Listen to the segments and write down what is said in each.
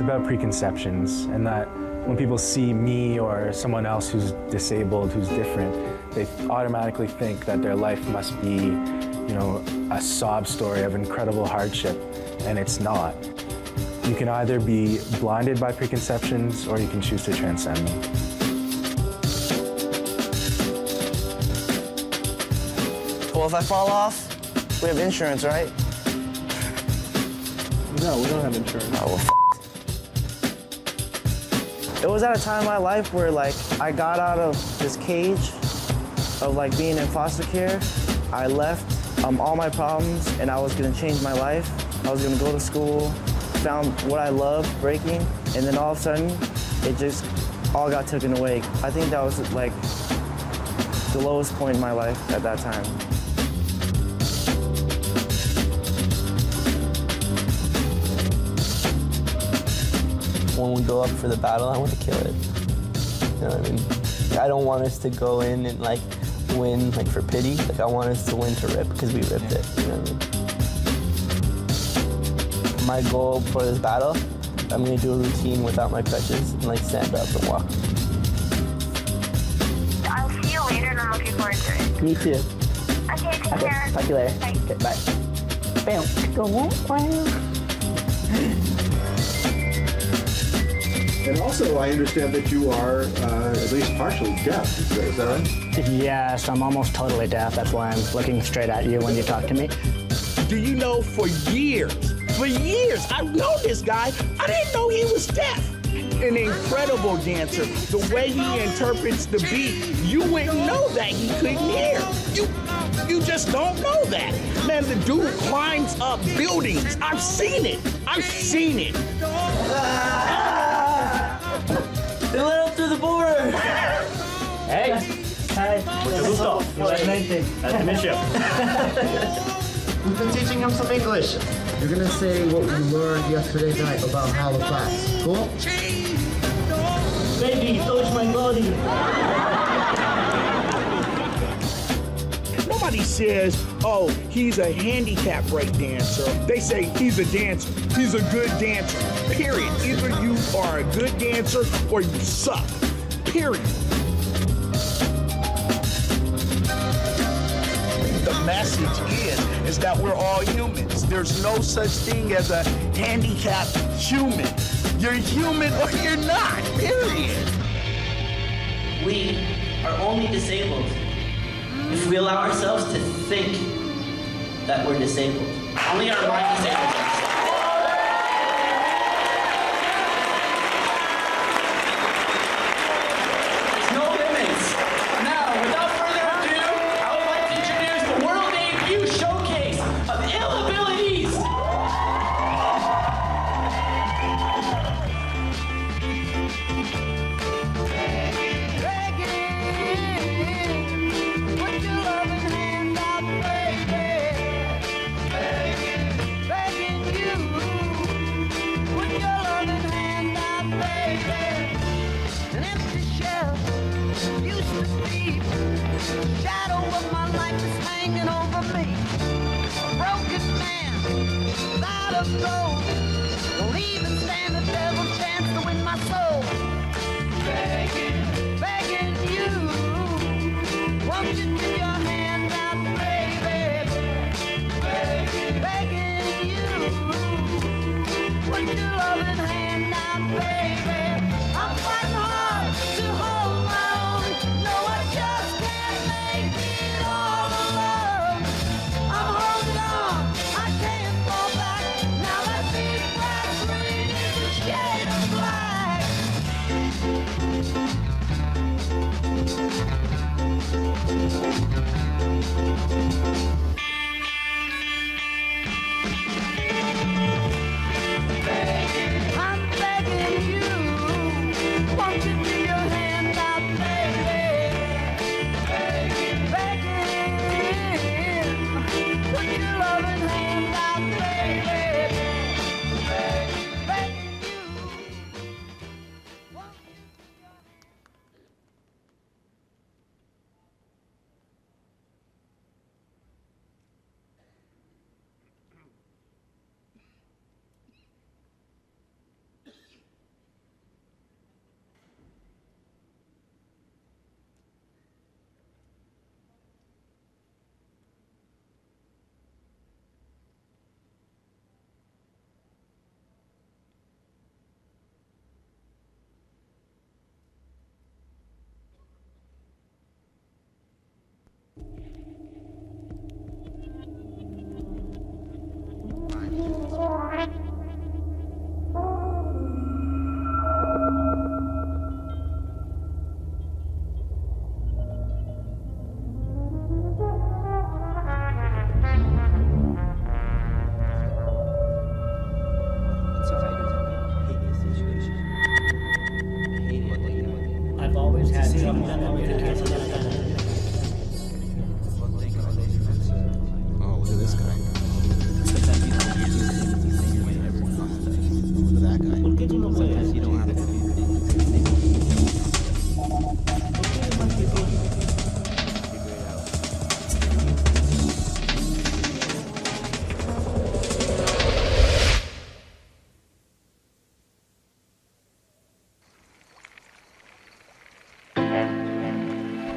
about preconceptions, and that when people see me or someone else who's disabled, who's different, they automatically think that their life must be, you know, a sob story of incredible hardship, and it's not. You can either be blinded by preconceptions or you can choose to transcend them. Well, if I fall off, we have insurance, right? No, we don't have insurance. Oh, well, It was at a time in my life where, like, I got out of this cage of, like, being in foster care. I left all my problems, and I was gonna change my life. I was gonna go to school, found what I loved, breaking, and then all of a sudden, it just all got taken away. I think that was, like, the lowest point in my life at that time. When we go up for the battle, I want to kill it. You know what I mean? I don't want us to go in and like win like for pity. Like I want us to win to rip because we ripped it. You know what I mean? My goal for this battle, I'm gonna do a routine without my crutches and like stand up and walk. I'll see you later and I'm looking forward to it. Me too. Okay, take care. Talk to you later. Bye. Okay, bye. Bam. And also, I understand that you are at least partially deaf. Is that right? Yes, I'm almost totally deaf. That's why I'm looking straight at you when you talk to me. Do you know, for years, I've known this guy. I didn't know he was deaf. An incredible dancer. The way he interprets the beat, you wouldn't know that he couldn't hear. You just don't know that. Man, the dude climbs up buildings. I've seen it. They let him through the border. Hey! Hi. Nice to meet you. We've been teaching him some English. You're gonna say what you learned yesterday night about how the class. Cool? Baby, touch my body. Nobody says, oh, he's a handicap break dancer. They say he's a dancer. He's a good dancer. Period. Either you are a good dancer or you suck. Period. The message is that we're all humans. There's no such thing as a handicapped human. You're human or you're not. Period. We are only disabled if we allow ourselves to think that we're disabled. Only our mind disables us. There's no limits. Now, without further ado, I would like to introduce the world debut showcase of ill abilities. Shadow of my life is hanging over me. A broken man, without a goal. Don't even stand a devil's chance to win my soul. Begging you, won't you give your hand out, baby? Begging you, put your loving hand out, baby. I'm fighting hard to hold my own. No, I just can't make it all alone. I'm holding on, I can't fall back. Now that big black rain is a shade of black. Oh, look at this guy. Look at that guy. Sometimes you don't have to.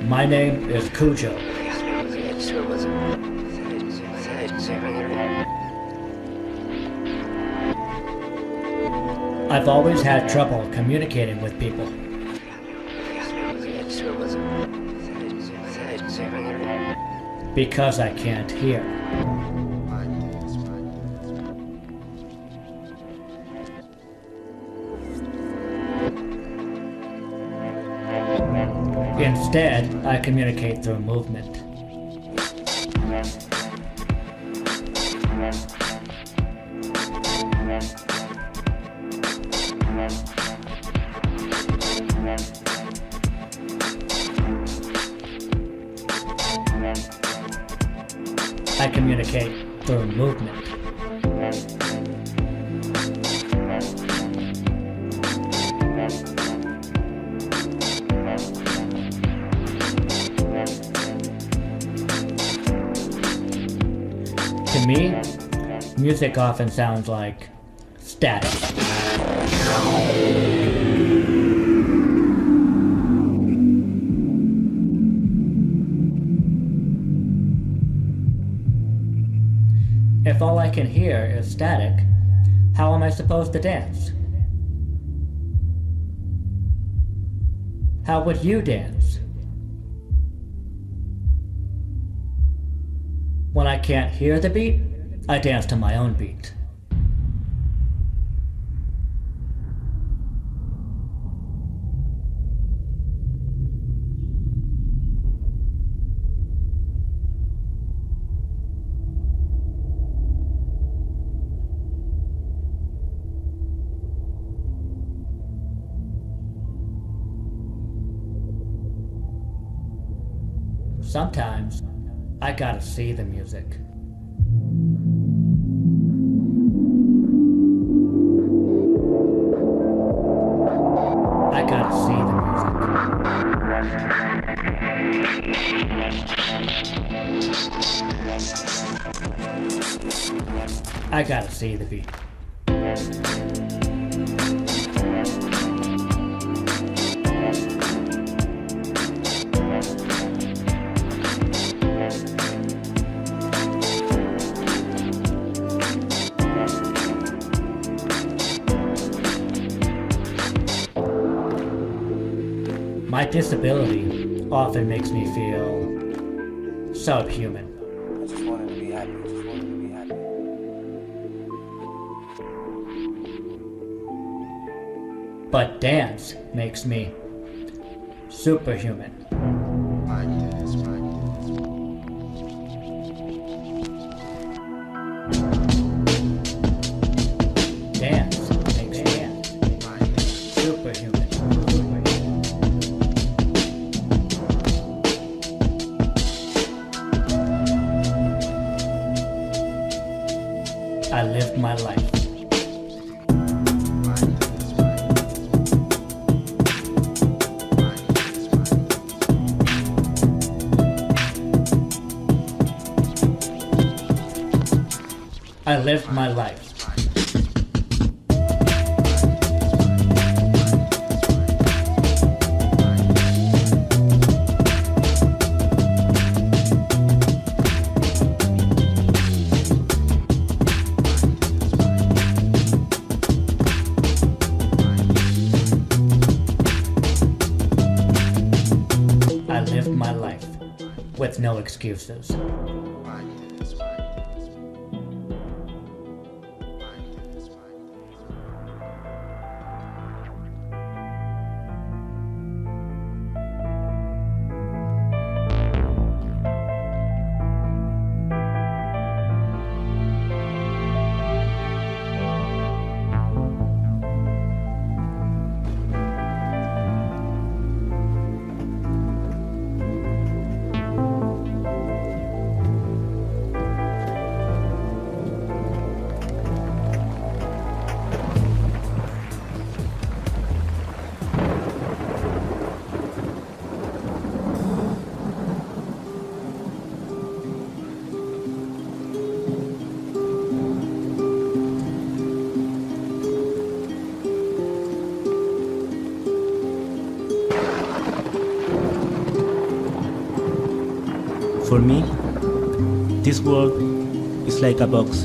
My name is Cujo. I've always had trouble communicating with people. Because I can't hear. Instead, I communicate through movement. I communicate through movement. To me, music often sounds like static. If all I can hear is static, how am I supposed to dance? How would you dance? When I can't hear the beat, I dance to my own beat. Sometimes, I gotta see the music. I gotta see the music. I gotta see the beat. My disability often makes me feel subhuman. I just wanted to be happy. But dance makes me superhuman. Dance makes me superhuman. I lived my life. I lived my life. I lived my life with no excuses. For me, this world is like a box.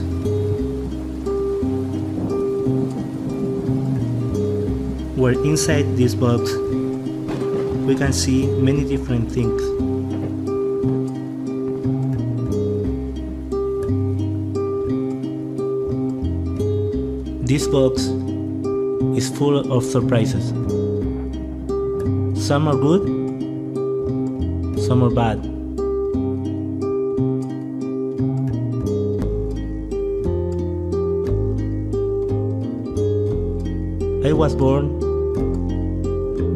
Where inside this box, we can see many different things. This box is full of surprises. Some are good, some are bad. I was born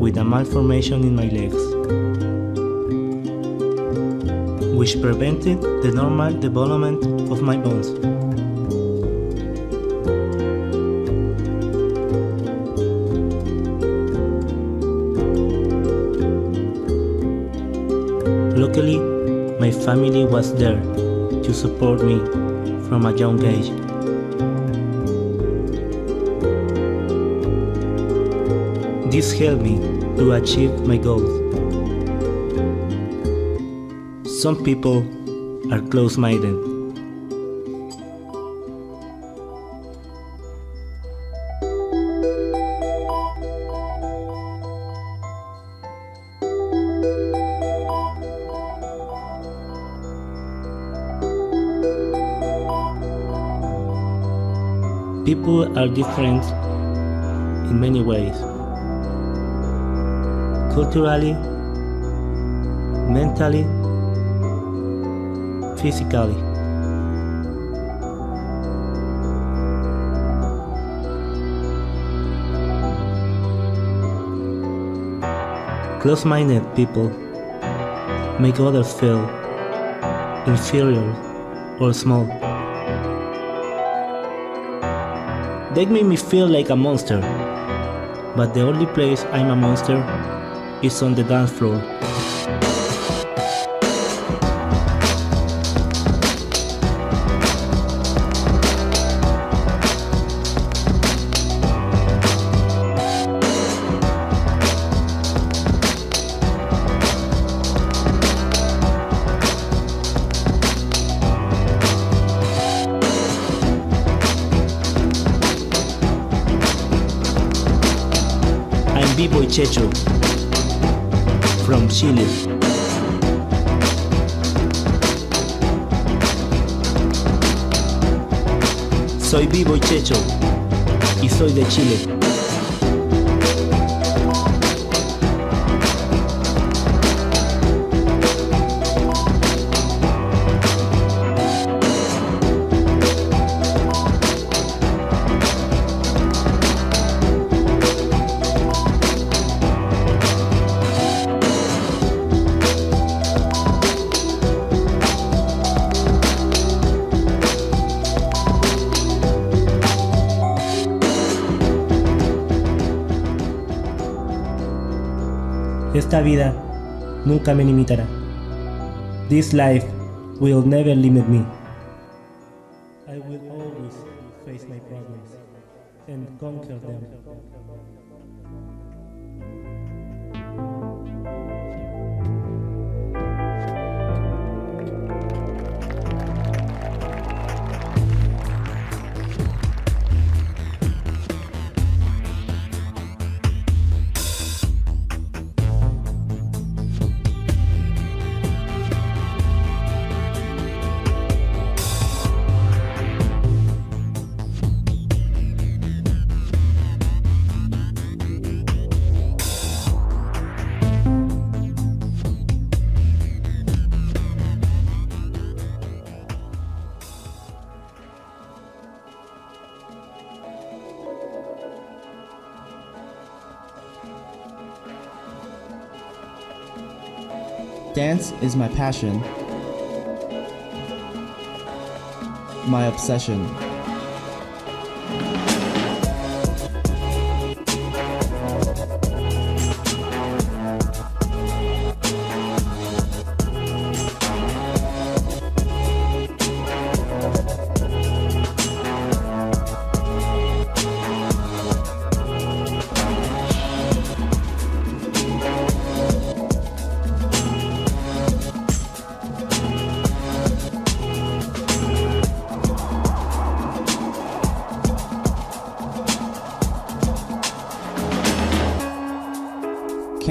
with a malformation in my legs, which prevented the normal development of my bones. Luckily, my family was there to support me from a young age. This helped me to achieve my goals. Some people are close-minded. People are different in many ways. Culturally, mentally, physically. Close-minded people make others feel inferior or small. They make me feel like a monster, but the only place I'm a monster is on the dance floor. I'm B-Boy Checho from Chile. Soy B-Boy Checho y soy de Chile. Esta vida nunca me limitará. This life will never limit me. I will always face my problems and conquer them. Dance is my passion, my obsession.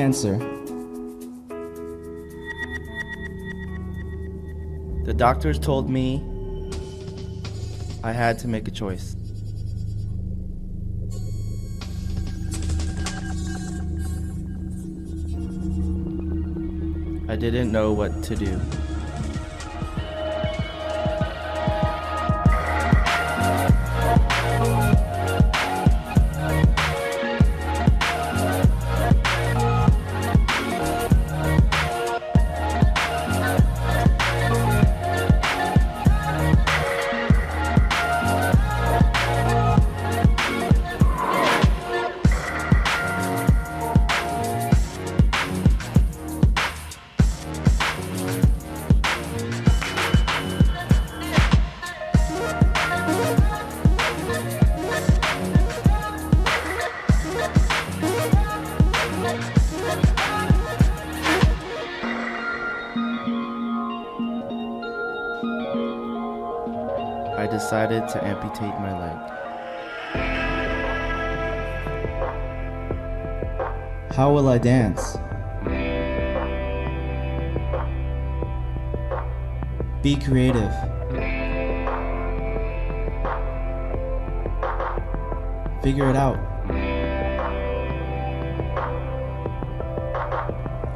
dancer. The doctors told me I had to make a choice. I didn't know what to do. I decided to amputate my leg. How will I dance? Be creative. Figure it out.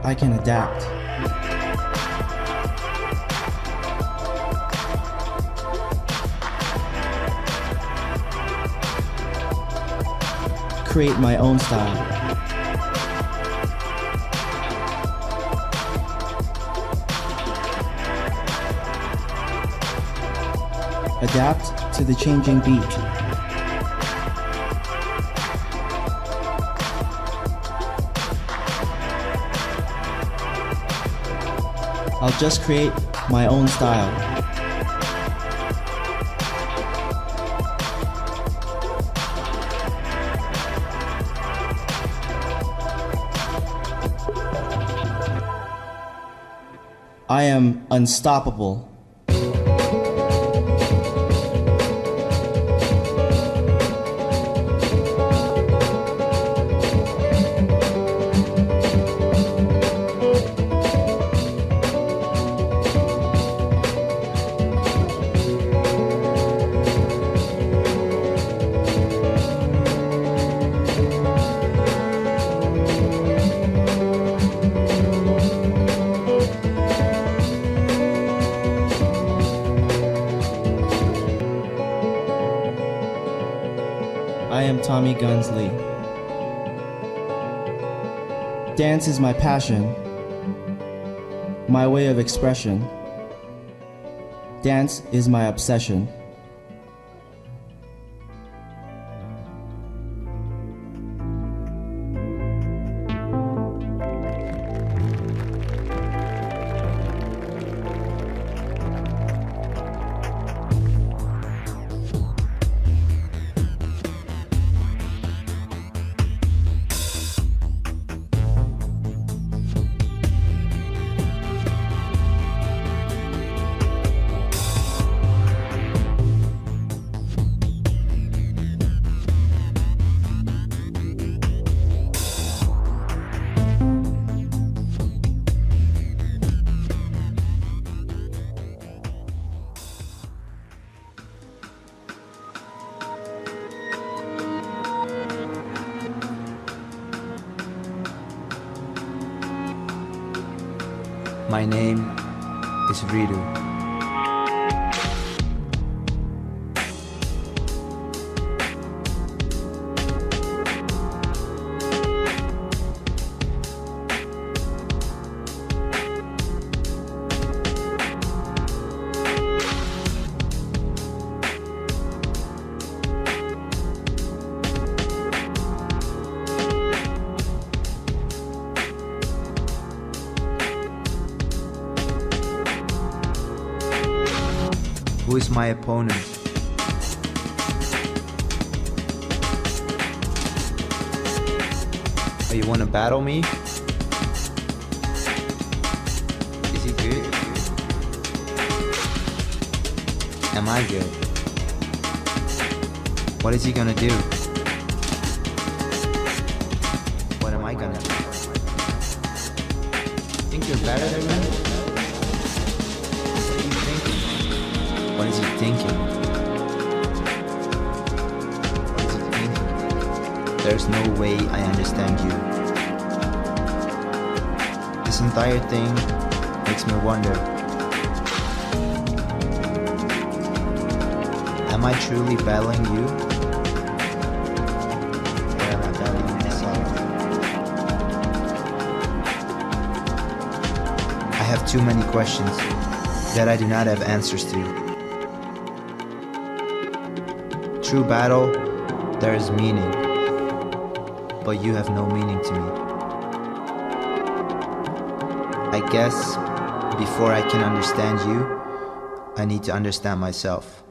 I can adapt. Create my own style. Adapt to the changing beat. I'll just create my own style. I am unstoppable. I am Tommy Gunsley. Dance is my passion, my way of expression. Dance is my obsession. My name is Ridu. Who is my opponent? Oh, you want to battle me? Is he good? Am I good? What is he gonna do? What am I gonna do? better than me? What are you thinking? What is he thinking? What is he thinking? There's no way I understand you. This entire thing makes me wonder. Am I truly battling you? Or am I battling myself? I have too many questions that I do not have answers to. True battle, there is meaning, but you have no meaning to me. I guess before I can understand you, I need to understand myself.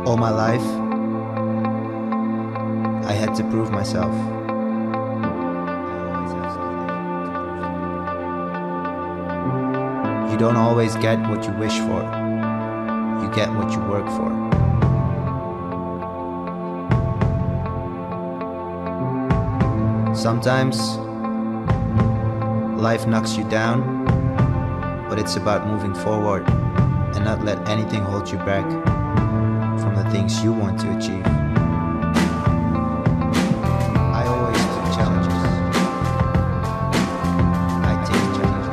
All my life, I had to prove myself. You don't always get what you wish for. You get what you work for. Sometimes life knocks you down, but it's about moving forward and not let anything hold you back from the things you want to achieve. I always take challenges. I take challenges.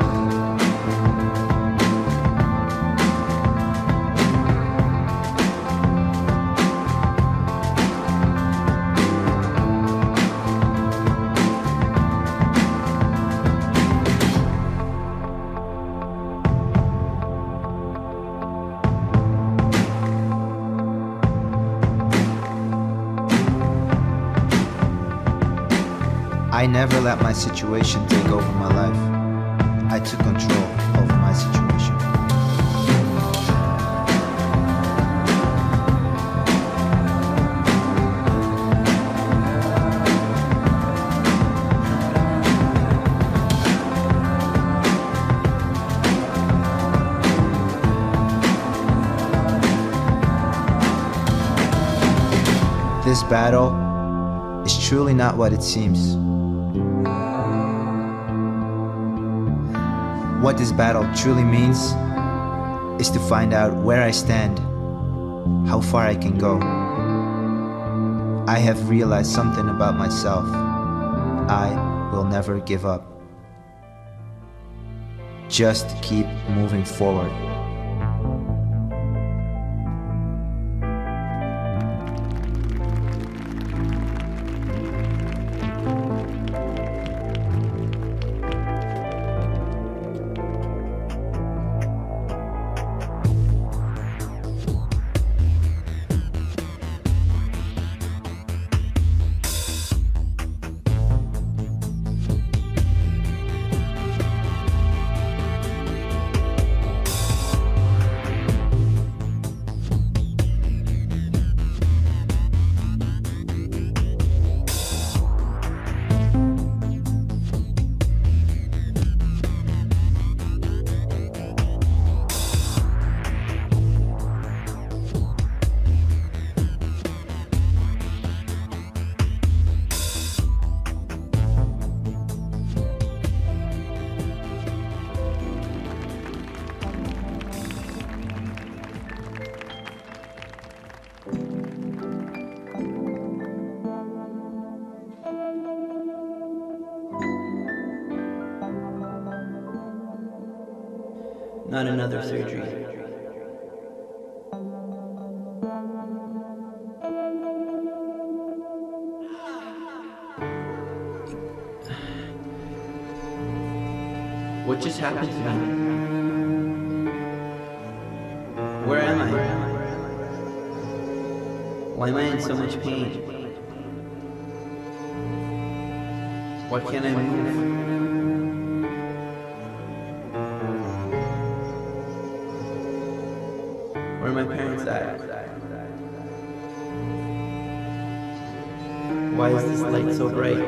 I never let my situation take over my life. I took control over my situation. This battle is truly not what it seems. What this battle truly means is to find out where I stand, how far I can go. I have realized something about myself. I will never give up. Just keep moving forward. Not another surgery. What just happened to me? Where am I? Why am I in so much pain? Why can't I move? Where are my parents at? Why is this light so bright?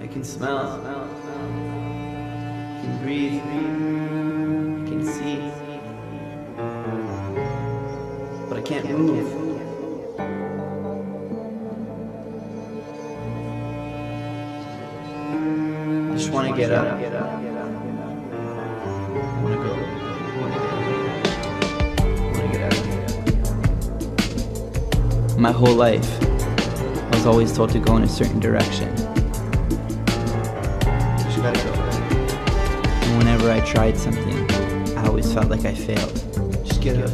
I can smell, I can breathe, I can see. can't move. I just want to get up. I want to go. I want to get out. My whole life, I was always told to go in a certain direction. Just gotta go. And whenever I tried something, I always felt like I failed. Just get up.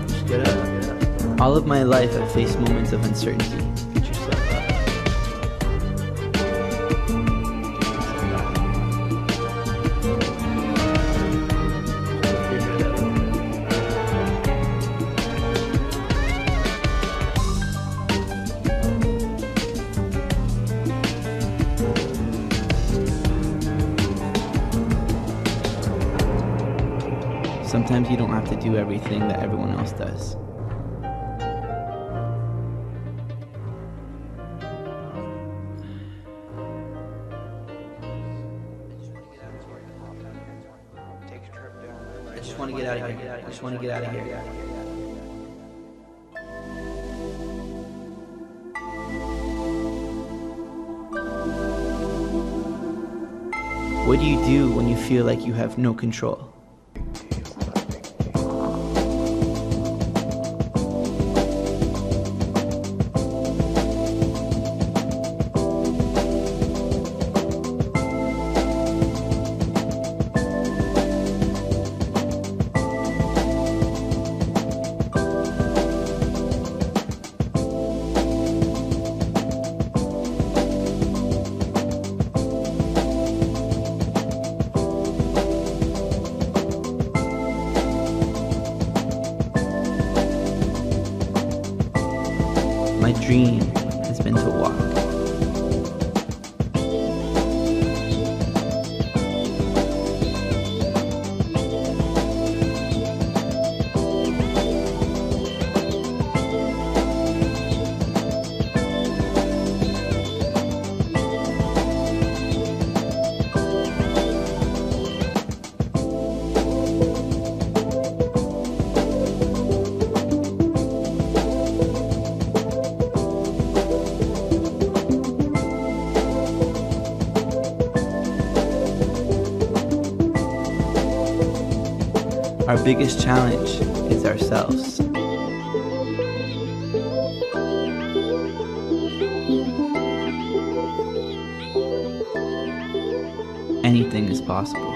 Just get up. All of my life, I've faced moments of uncertainty. Get yourself up. Sometimes you don't have to do everything that everyone else does. I just want to get out of here. I just want to get out of here. What do you do when you feel like you have no control? My dream has been to walk. Our biggest challenge is ourselves. Anything is possible.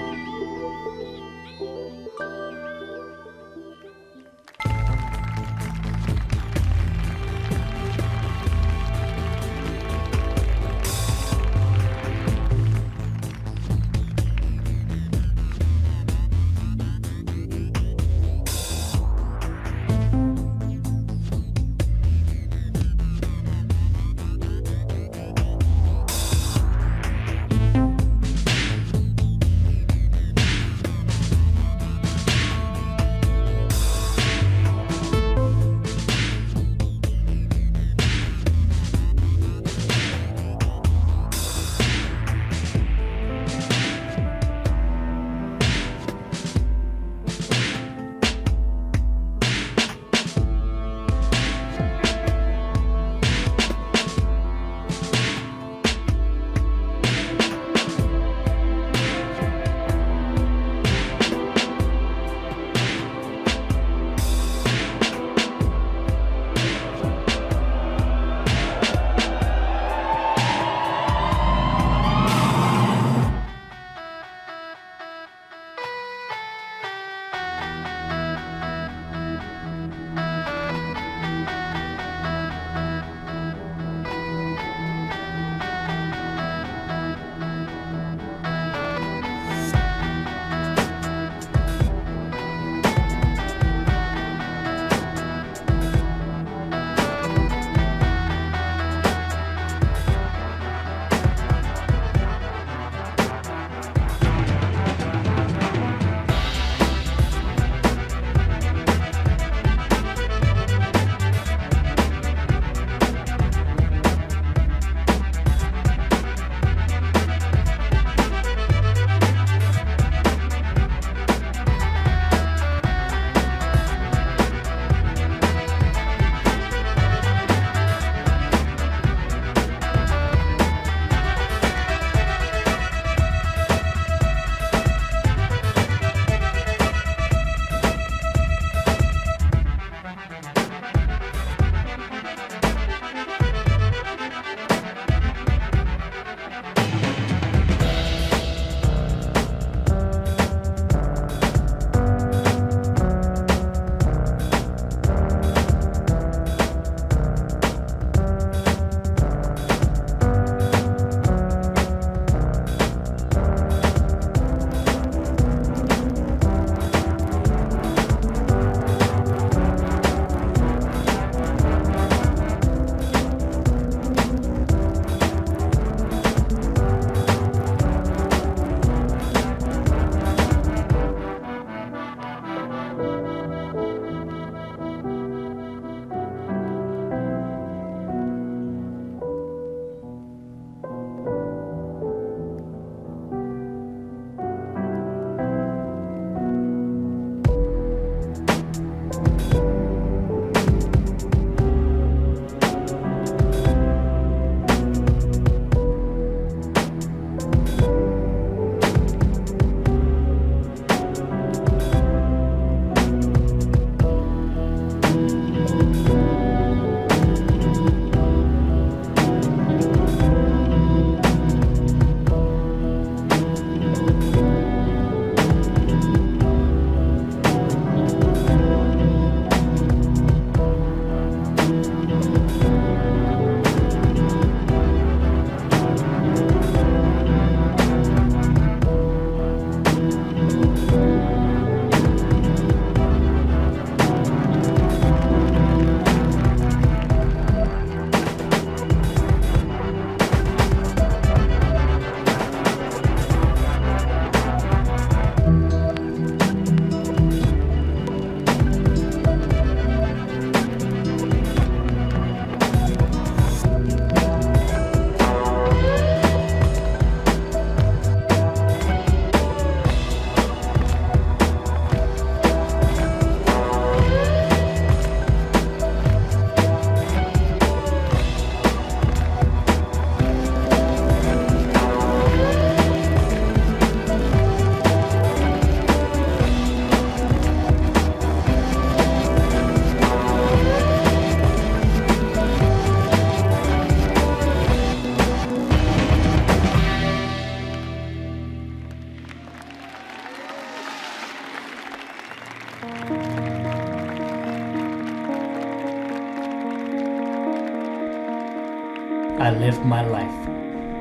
I lived my life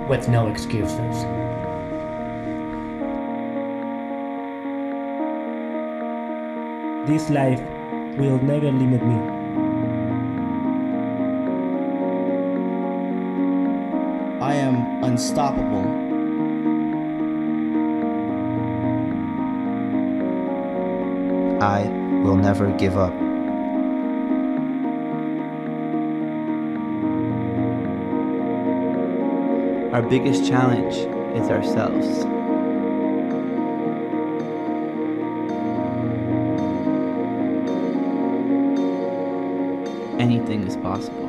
with no excuses. This life will never limit me. I am unstoppable. I will never give up. Our biggest challenge is ourselves. Anything is possible.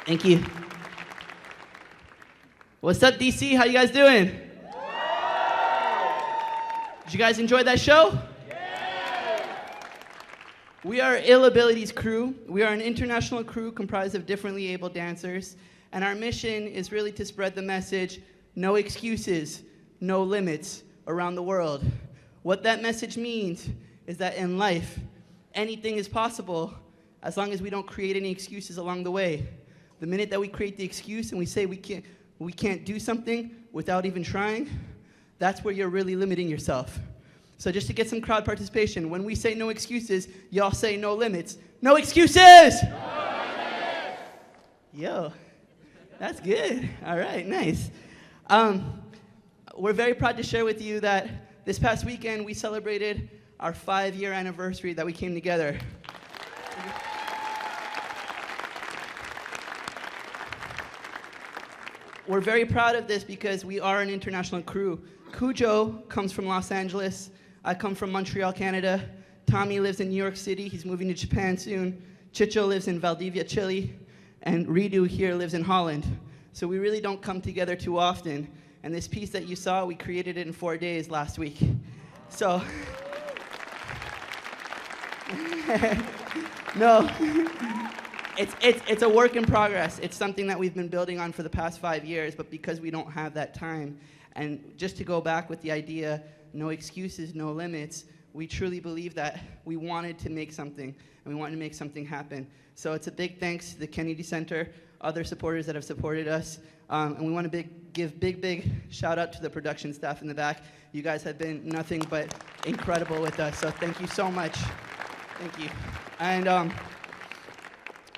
Thank you. What's up, DC? How you guys doing? Did you guys enjoy that show? We are Ill Abilities Crew. We are an international crew comprised of differently able dancers, and our mission is really to spread the message, no excuses, no limits, around the world. What that message means is that in life, anything is possible as long as we don't create any excuses along the way. The minute that we create the excuse and we say we can't do something without even trying, that's where you're really limiting yourself. So just to get some crowd participation, when we say no excuses, y'all say no limits. No excuses! No limits! Yo, that's good. All right, nice. We're very proud to share with you that this past weekend we celebrated our 5-year anniversary that we came together. We're very proud of this because we are an international crew. Cujo comes from Los Angeles. I come from Montreal, Canada. Tommy lives in New York City. He's moving to Japan soon. Chicho lives in Valdivia, Chile. And Ridu here lives in Holland. So we really don't come together too often. And this piece that you saw, we created it in 4 days last week. So, no. It's a work in progress. It's something that we've been building on for the past 5 years, but because we don't have that time, and just to go back with the idea, no excuses, no limits, we truly believe that we wanted to make something, and we wanted to make something happen. So it's a big thanks to the Kennedy Center, other supporters that have supported us, and we want to give big shout out to the production staff in the back. You guys have been nothing but incredible with us, so thank you so much. Thank you. And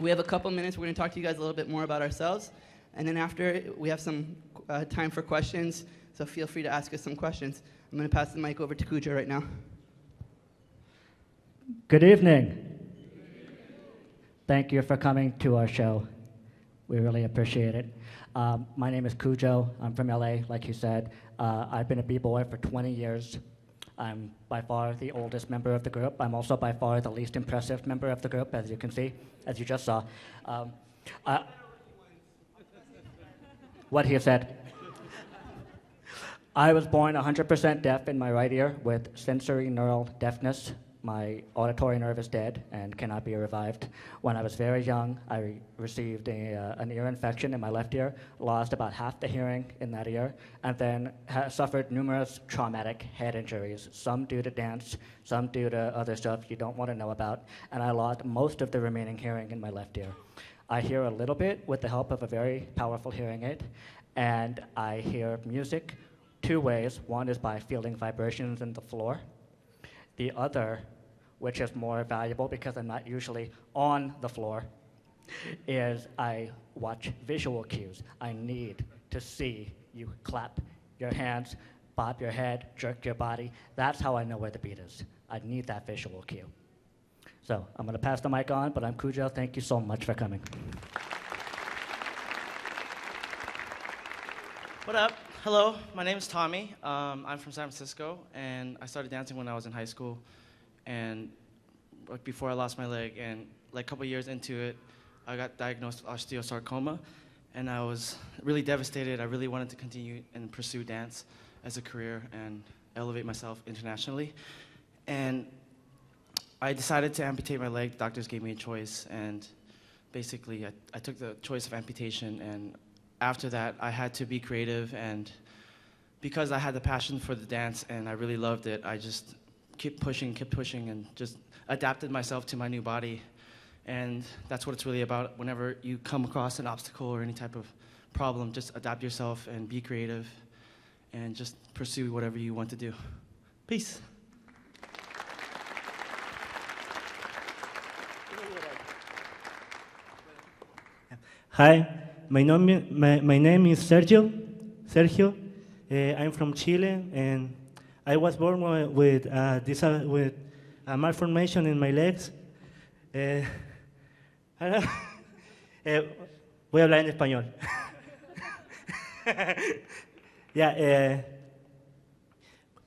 we have a couple minutes. We're going to talk to you guys a little bit more about ourselves. And then after, we have some time for questions. So feel free to ask us some questions. I'm going to pass the mic over to Cujo right now. Good evening. Thank you for coming to our show. We really appreciate it. My name is Cujo. I'm from LA, like you said. I've been a b-boy for 20 years. I'm by far the oldest member of the group. I'm also by far the least impressive member of the group, as you can see, as you just saw. What he said. I was born 100% deaf in my right ear with sensory neural deafness. My auditory nerve is dead and cannot be revived. When I was very young, I received an ear infection in my left ear, lost about half the hearing in that ear, and then suffered numerous traumatic head injuries, some due to dance, some due to other stuff you don't want to know about, and I lost most of the remaining hearing in my left ear. I hear a little bit with the help of a very powerful hearing aid, and I hear music 2 ways. One is by feeling vibrations in the floor. The other, which is more valuable because I'm not usually on the floor, is I watch visual cues. I need to see you clap your hands, bob your head, jerk your body. That's how I know where the beat is. I need that visual cue. So I'm going to pass the mic on, but I'm Cujo. Thank you so much for coming. What up? Hello, my name is Tommy. I'm from San Francisco, and I started dancing when I was in high school, and like before I lost my leg, and like a couple years into it, I got diagnosed with osteosarcoma, and I was really devastated. I really wanted to continue and pursue dance as a career and elevate myself internationally, and I decided to amputate my leg. Doctors gave me a choice, and basically I took the choice of amputation, and after that, I had to be creative, and because I had the passion for the dance and I really loved it, I just kept pushing, and just adapted myself to my new body. And that's what it's really about. Whenever you come across an obstacle or any type of problem, just adapt yourself and be creative and just pursue whatever you want to do. Peace. Hi, my name is Sergio. I'm from Chile, and I was born with a malformation in my legs. Voy a hablar en español.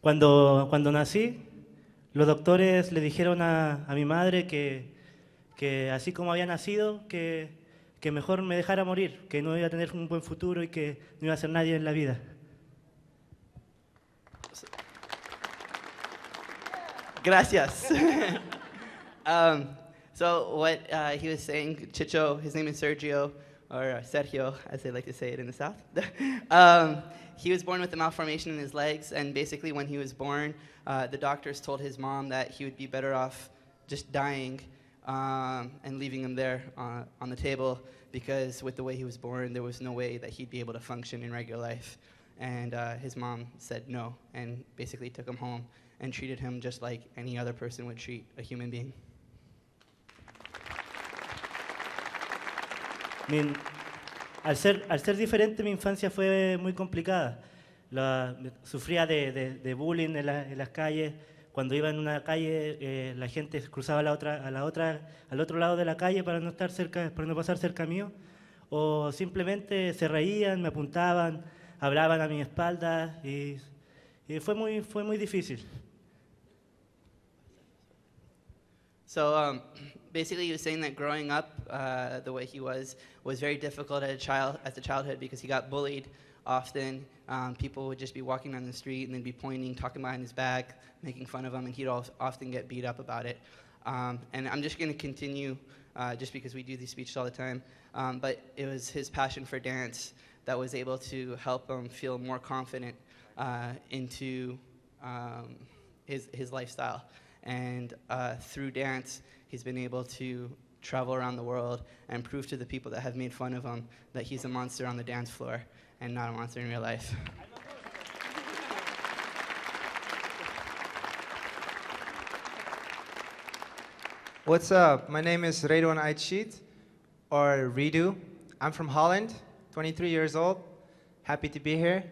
Cuando nací, los doctores le dijeron a mi madre que así como había nacido, que mejor me dejara morir, que no iba a tener un buen futuro y que no iba a ser nadie en la vida. Gracias. So what he was saying, Chicho, his name is Sergio, or Sergio, as they like to say it in the South. He was born with a malformation in his legs, and basically when he was born, the doctors told his mom that he would be better off just dying and leaving him there on the table, because with the way he was born, there was no way that he'd be able to function in regular life. And his mom said no, and basically took him home and treated him just like any other person would treat a human being. Al ser diferente, mi infancia fue muy complicada. Sufría de bullying en las calles. Cuando iba en una calle, la gente cruzaba al otro lado de la calle para no pasar cerca mío. O simplemente se reían, me apuntaban, hablaban a mi espalda, y fue muy difícil. So basically he was saying that growing up the way he was very difficult as a childhood, because he got bullied often. People would just be walking down the street and they'd be pointing, talking behind his back, making fun of him, and he'd often get beat up about it. And I'm just going to continue just because we do these speeches all the time. But it was his passion for dance that was able to help him feel more confident into his lifestyle. And through dance, he's been able to travel around the world and prove to the people that have made fun of him that he's a monster on the dance floor and not a monster in real life. What's up? My name is Redon Aitshit, or Redo. I'm from Holland, 23 years old. Happy to be here.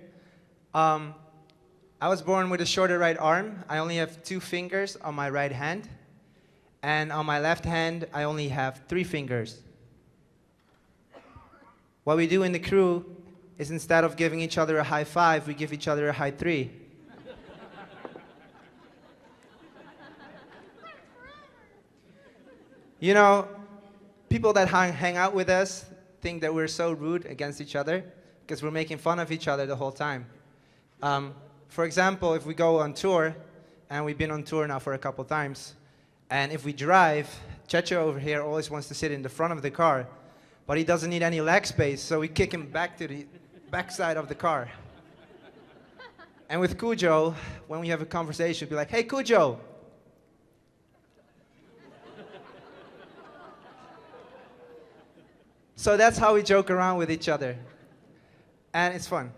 I was born with a shorter right arm. I only have 2 fingers on my right hand. And on my left hand, I only have 3 fingers. What we do in the crew is, instead of giving each other a high 5, we give each other a high 3. You know, people that hang out with us think that we're so rude against each other because we're making fun of each other the whole time. For example, if we go on tour, and we've been on tour now for a couple times, and if we drive, Checho over here always wants to sit in the front of the car, but he doesn't need any leg space, so we kick him back to the backside of the car. And with Cujo, when we have a conversation, we'll be like, "Hey, Cujo." So that's how we joke around with each other. And it's fun.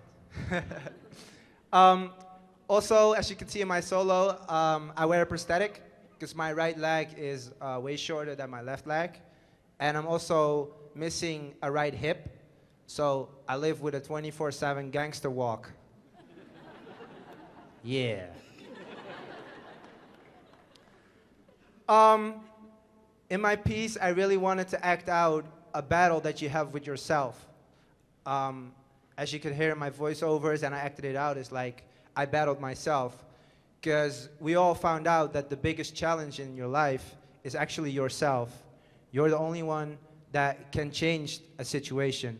Also, as you can see in my solo, I wear a prosthetic because my right leg is way shorter than my left leg. And I'm also missing a right hip. So I live with a 24/7 gangster walk. Yeah. In my piece, I really wanted to act out a battle that you have with yourself. As you could hear in my voiceovers, and I acted it out, it's like I battled myself. Because we all found out that the biggest challenge in your life is actually yourself. You're the only one that can change a situation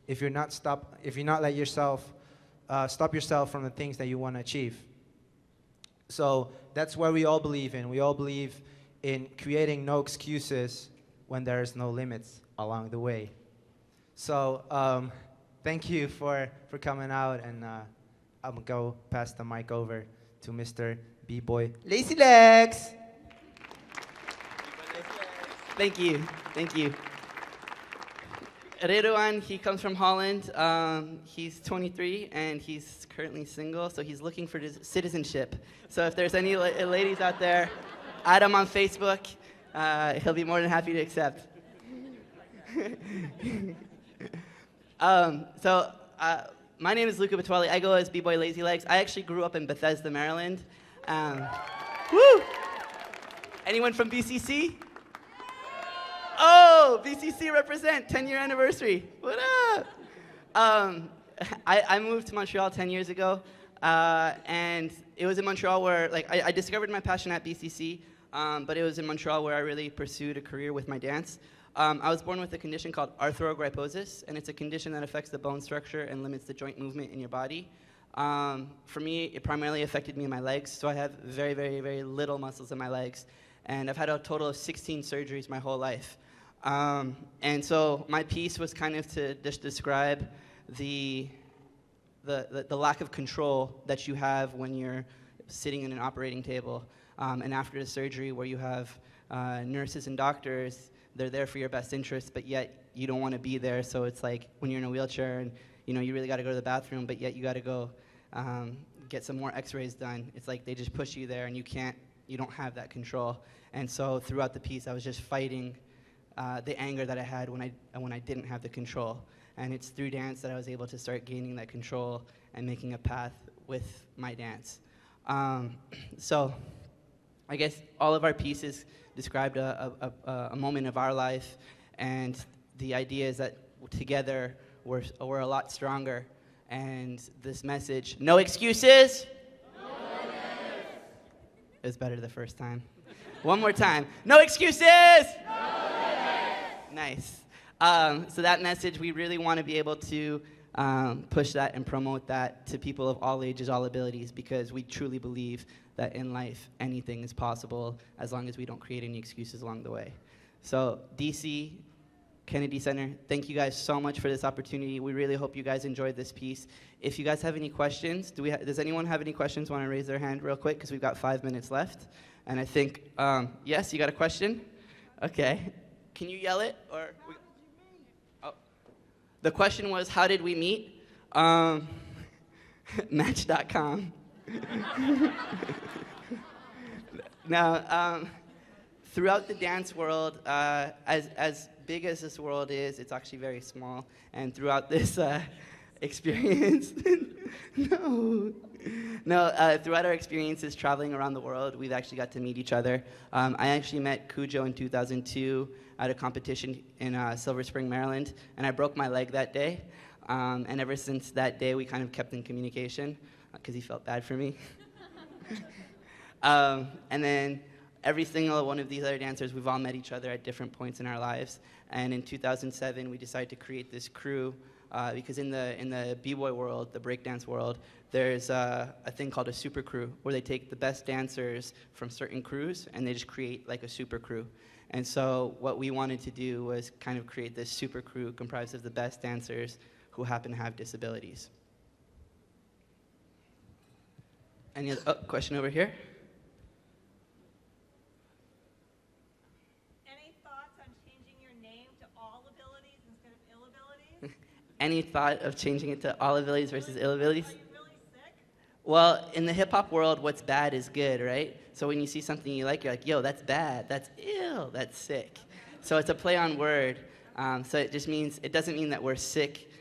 if you're not let yourself stop yourself from the things that you want to achieve. So that's what we all believe in. We all believe in creating no excuses when there's no limits along the way. So thank you for coming out, and I'm gonna go pass the mic over to Mr. B-Boy Lazy Legs. Thank you. Thank you. Redefine, he comes from Holland. He's 23 and he's currently single, so he's looking for citizenship. So if there's any ladies out there, add him on Facebook. He'll be more than happy to accept. My name is Luca Batwali. I go as B-Boy Lazy Legs. I actually grew up in Bethesda, Maryland. Woo! Anyone from BCC? Oh, BCC represent, 10-year anniversary. What up? I moved to Montreal 10 years ago, and it was in Montreal where, like, I discovered my passion at BCC, but it was in Montreal where I really pursued a career with my dance. I was born with a condition called arthrogryposis, and it's a condition that affects the bone structure and limits the joint movement in your body. For me, it primarily affected me in my legs, so I have very, very, very little muscles in my legs, and I've had a total of 16 surgeries my whole life. And so my piece was kind of to just describe the lack of control that you have when you're sitting in an operating table, and after the surgery where you have nurses and doctors. They're there for your best interest, but yet you don't want to be there. So it's like when you're in a wheelchair and you really got to go to the bathroom, but yet you got to go get some more x-rays done. It's like they just push you there and you don't have that control. And so throughout the piece, I was just fighting the anger that I had when I didn't have the control. And it's through dance that I was able to start gaining that control and making a path with my dance. So I guess all of our pieces described a moment of our life, and the idea is that together we're a lot stronger. And this message, no excuses. No limits. It was better the first time. One more time, no excuses. No limits. Nice. So that message, we really want to be able to push that and promote that to people of all ages, all abilities, because we truly believe that in life, anything is possible as long as we don't create any excuses along the way. So DC, Kennedy Center, thank you guys so much for this opportunity. We really hope you guys enjoyed this piece. If you guys have any questions, does anyone have any questions, want to raise their hand real quick, because we've got 5 minutes left. And I think, yes, you got a question? Okay. Can you yell it? Or the question was, how did we meet? Match.com. Now, throughout the dance world, as big as this world is, it's actually very small. And throughout this experience, throughout our experiences traveling around the world, we've actually got to meet each other. I actually met Cujo in 2002 at a competition in Silver Spring, Maryland, and I broke my leg that day. And ever since that day, we kind of kept in communication because he felt bad for me. And then every single one of these other dancers, we've all met each other at different points in our lives. And in 2007, we decided to create this crew because in the b-boy world, the breakdance world, there's a thing called a super crew where they take the best dancers from certain crews and they just create like a super crew. And so what we wanted to do was kind of create this super crew comprised of the best dancers who happen to have disabilities. Any other question over here? Any thoughts on changing your name to all abilities instead of ill abilities? Any thought of changing it to all abilities versus ill abilities? Are you really sick? Well, in the hip-hop world, what's bad is good, right? So when you see something you like, you're like, yo, that's bad, that's ill, that's sick. So it's a play on word. So it just means, it doesn't mean that we're sick,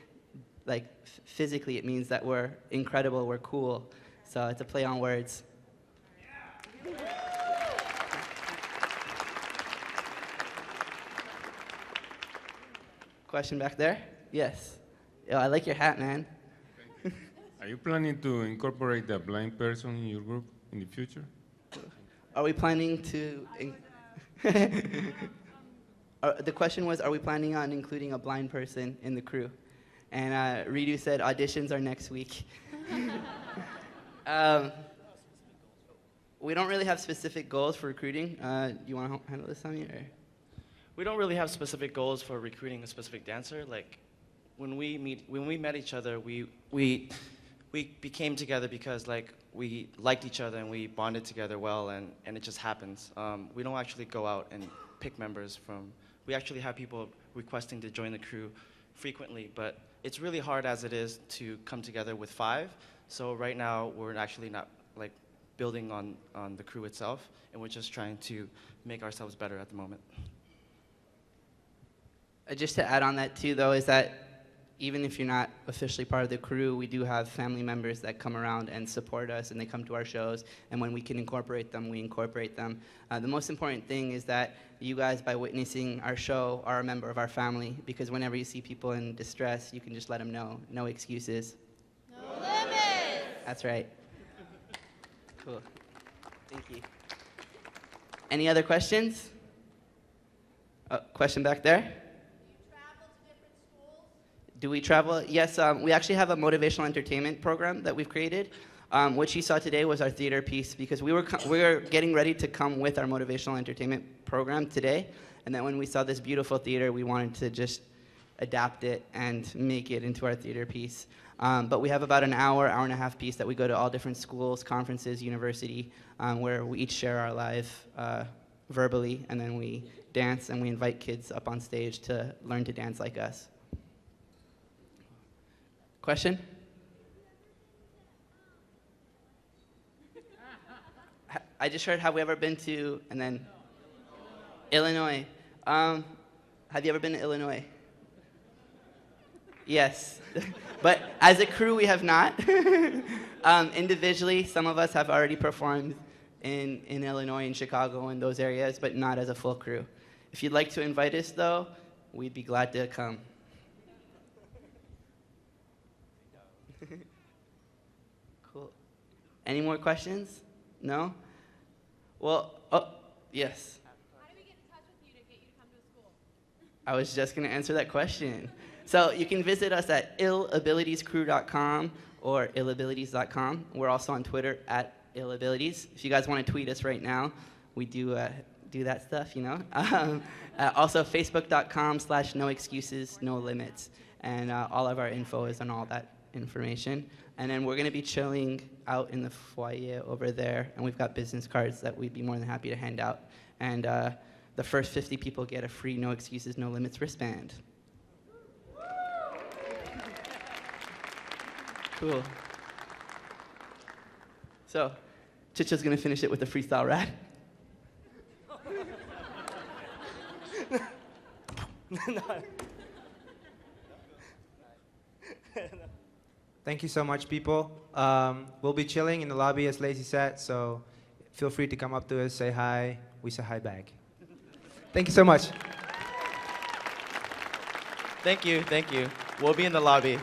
like physically, it means that we're incredible, we're cool. So it's a play on words. Question back there? Yes. Yo, I like your hat, man. Are you planning to incorporate a blind person in your group in the future? Are we planning to... the question was, are we planning on including a blind person in the crew? And Ridu said auditions are next week. We don't really have specific goals for recruiting. Do you want to handle this, Tommy? Or? We don't really have specific goals for recruiting a specific dancer. Like when we met each other, we became together because like we liked each other and we bonded together well, and it just happens. We don't actually go out and pick members from. We actually have people requesting to join the crew frequently, but it's really hard as it is to come together with 5. So right now we're actually not like building on the crew itself, and we're just trying to make ourselves better at the moment. Just to add on that too, though, is that even if you're not officially part of the crew, we do have family members that come around and support us, and they come to our shows, and when we can incorporate them, we incorporate them. The most important thing is that you guys, by witnessing our show, are a member of our family, because whenever you see people in distress, you can just let them know. No excuses. No limits! That's right. Cool. Thank you. Any other questions? Question back there? Do we travel? Yes, we actually have a motivational entertainment program that we've created. What you saw today was our theater piece, because we were getting ready to come with our motivational entertainment program today, and then when we saw this beautiful theater, we wanted to just adapt it and make it into our theater piece. But we have about an hour and a half piece that we go to all different schools, conferences, university, where we each share our life verbally, and then we dance, and we invite kids up on stage to learn to dance like us. Question? I just heard, have we ever been to, and then Illinois. Have you ever been to Illinois? Yes. But as a crew, we have not. Individually, some of us have already performed in Illinois and Chicago and those areas, but not as a full crew. If you'd like to invite us, though, we'd be glad to come. Cool. Any more questions? No? Well, oh, yes. How do we get in touch with you to get you to come to a school? I was just going to answer that question. So you can visit us at illabilitiescrew.com or illabilities.com. We're also on Twitter at illabilities. If you guys want to tweet us right now, we do that stuff, you know. Also, facebook.com/noexcusesnolimits. And all of our info is on all that information. And then we're going to be chilling out in the foyer over there, and we've got business cards that we'd be more than happy to hand out. And the first 50 people get a free No Excuses, No Limits wristband. Cool. So, Chicha's going to finish it with a freestyle rap. Thank you so much, people. We'll be chilling in the lobby, as Lacey said, so feel free to come up to us, say hi. We say hi back. Thank you so much. Thank you, thank you. We'll be in the lobby.